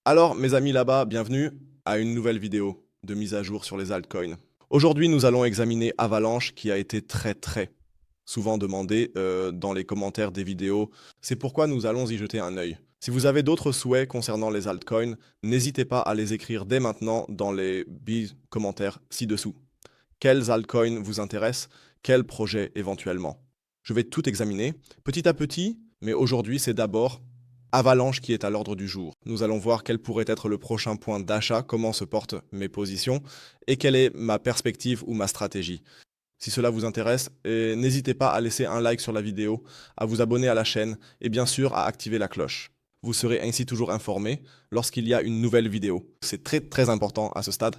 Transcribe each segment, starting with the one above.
Alors, mes amis là-bas, bienvenue à une nouvelle vidéo de mise à jour sur les altcoins. Aujourd'hui, nous allons examiner Avalanche qui a été très souvent demandé dans les commentaires des vidéos. C'est pourquoi nous allons y jeter un œil. Si vous avez d'autres souhaits concernant les altcoins, n'hésitez pas à les écrire dès maintenant dans les commentaires ci-dessous. Quels altcoins vous intéressent? Quels projets éventuellement? Je vais tout examiner petit à petit, mais aujourd'hui c'est d'abord Avalanche qui est à l'ordre du jour. Nous allons voir quel pourrait être le prochain point d'achat, comment se portent mes positions et quelle est ma perspective ou ma stratégie. Si cela vous intéresse, n'hésitez pas à laisser un like sur la vidéo, à vous abonner à la chaîne et bien sûr à activer la cloche. Vous serez ainsi toujours informé lorsqu'il y a une nouvelle vidéo. C'est très important à ce stade.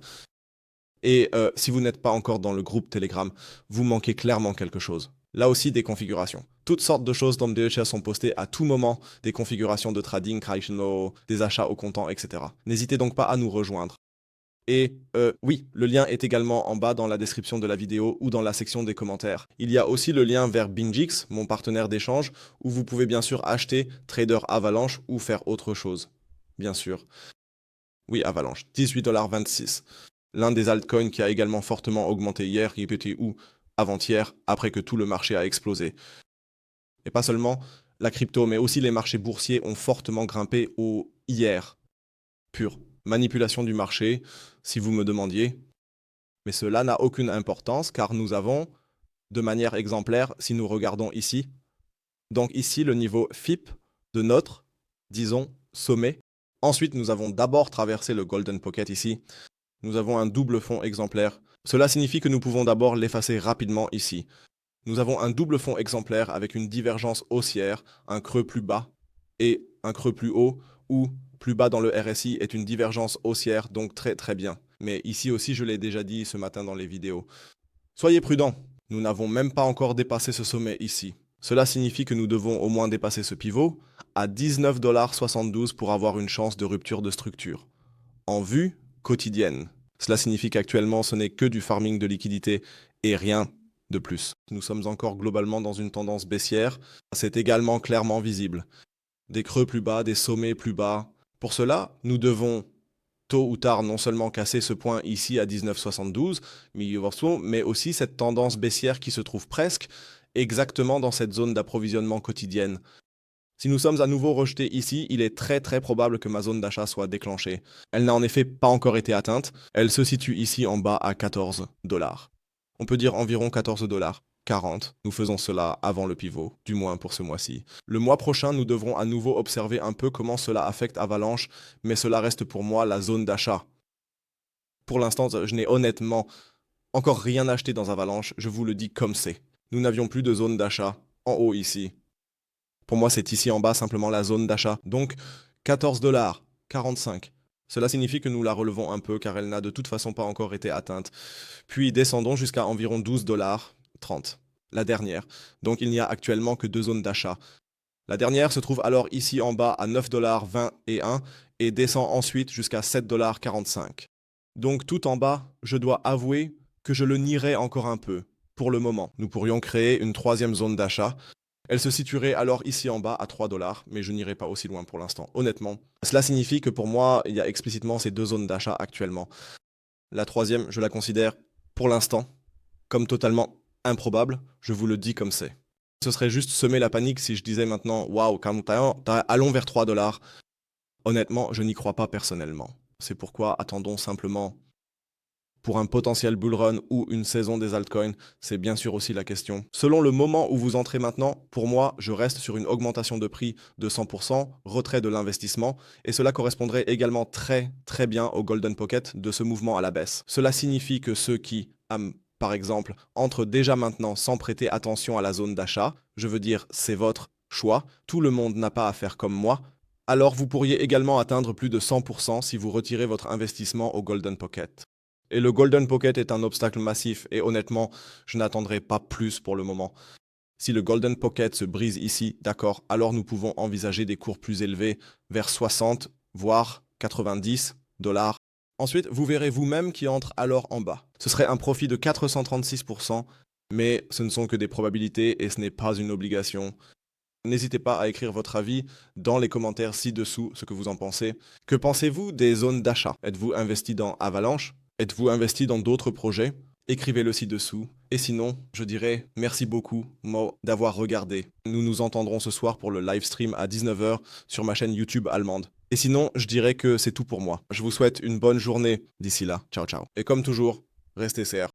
Et si vous n'êtes pas encore dans le groupe Telegram, vous manquez clairement quelque chose. Là aussi, des configurations. Toutes sortes de choses dans MDHA sont postées à tout moment, des configurations de trading, Kraishno, des achats au comptant, etc. N'hésitez donc pas à nous rejoindre. Et oui, le lien est également en bas dans la description de la vidéo ou dans la section des commentaires. Il y a aussi le lien vers Bingix, mon partenaire d'échange, où vous pouvez bien sûr acheter Trader Avalanche ou faire autre chose. Bien sûr. Oui, Avalanche, 18,26 $. L'un des altcoins qui a également fortement augmenté hier, répété ou avant-hier, après que tout le marché a explosé. Et pas seulement la crypto, mais aussi les marchés boursiers ont fortement grimpé au hier. Pure manipulation du marché, si vous me demandiez. Mais cela n'a aucune importance car nous avons, de manière exemplaire, si nous regardons ici, donc ici le niveau FIP de notre, disons, sommet. Ensuite, nous avons d'abord traversé le Golden Pocket ici. Nous avons un double fond exemplaire. Cela signifie que nous pouvons d'abord l'effacer rapidement ici. Nous avons un double fond exemplaire avec une divergence haussière, un creux plus bas et un creux plus haut, ou plus bas dans le RSI est une divergence haussière, donc très bien. Mais ici aussi, je l'ai déjà dit ce matin dans les vidéos. Soyez prudents, nous n'avons même pas encore dépassé ce sommet ici. Cela signifie que nous devons au moins dépasser ce pivot à 19,72 $ pour avoir une chance de rupture de structure. En vue quotidienne. Cela signifie qu'actuellement, ce n'est que du farming de liquidité et rien de plus. Nous sommes encore globalement dans une tendance baissière. C'est également clairement visible. Des creux plus bas, des sommets plus bas. Pour cela, nous devons tôt ou tard non seulement casser ce point ici à 19,72, mais aussi cette tendance baissière qui se trouve presque exactement dans cette zone d'approvisionnement quotidienne. Si nous sommes à nouveau rejetés ici, il est très probable que ma zone d'achat soit déclenchée. Elle n'a en effet pas encore été atteinte. Elle se situe ici en bas à 14 $. On peut dire environ 14 $. 40. Nous faisons cela avant le pivot, du moins pour ce mois-ci. Le mois prochain, nous devrons à nouveau observer un peu comment cela affecte Avalanche, mais cela reste pour moi la zone d'achat. Pour l'instant, je n'ai honnêtement encore rien acheté dans Avalanche, je vous le dis comme c'est. Nous n'avions plus de zone d'achat en haut ici. Pour moi, c'est ici en bas simplement la zone d'achat. Donc 14 $, 45. Cela signifie que nous la relevons un peu car elle n'a de toute façon pas encore été atteinte. Puis descendons jusqu'à environ 12 $, 30. La dernière. Donc il n'y a actuellement que deux zones d'achat. La dernière se trouve alors ici en bas à 9 $ 21 et descend ensuite jusqu'à 7 $ 45. Donc tout en bas, je dois avouer que je le nierai encore un peu. Pour le moment, nous pourrions créer une troisième zone d'achat. Elle se situerait alors ici en bas à 3 $, mais je n'irai pas aussi loin pour l'instant, honnêtement. Cela signifie que pour moi, il y a explicitement ces deux zones d'achat actuellement. La troisième, je la considère, pour l'instant, comme totalement improbable, je vous le dis comme c'est. Ce serait juste semer la panique si je disais maintenant, waouh, allons vers 3 $. Honnêtement, je n'y crois pas personnellement. C'est pourquoi attendons simplement pour un potentiel bull run ou une saison des altcoins, c'est bien sûr aussi la question. Selon le moment où vous entrez maintenant, pour moi, je reste sur une augmentation de prix de 100%, retrait de l'investissement, et cela correspondrait également très bien au Golden Pocket de ce mouvement à la baisse. Cela signifie que ceux qui, par exemple, entrent déjà maintenant sans prêter attention à la zone d'achat, je veux dire, c'est votre choix, tout le monde n'a pas à faire comme moi, alors vous pourriez également atteindre plus de 100% si vous retirez votre investissement au Golden Pocket. Et le Golden Pocket est un obstacle massif et honnêtement, je n'attendrai pas plus pour le moment. Si le Golden Pocket se brise ici, d'accord, alors nous pouvons envisager des cours plus élevés, vers 60, voire 90 $. Ensuite, vous verrez vous-même qui entre alors en bas. Ce serait un profit de 436%, mais ce ne sont que des probabilités et ce n'est pas une obligation. N'hésitez pas à écrire votre avis dans les commentaires ci-dessous, ce que vous en pensez. Que pensez-vous des zones d'achat? Êtes-vous investi dans Avalanche? Êtes-vous investi dans d'autres projets? Écrivez-le ci-dessous. Et sinon, je dirais merci beaucoup, Mo, d'avoir regardé. Nous nous entendrons ce soir pour le live stream à 19 h sur ma chaîne YouTube allemande. Et sinon, je dirais que c'est tout pour moi. Je vous souhaite une bonne journée d'ici là. Ciao, ciao. Et comme toujours, restez CR.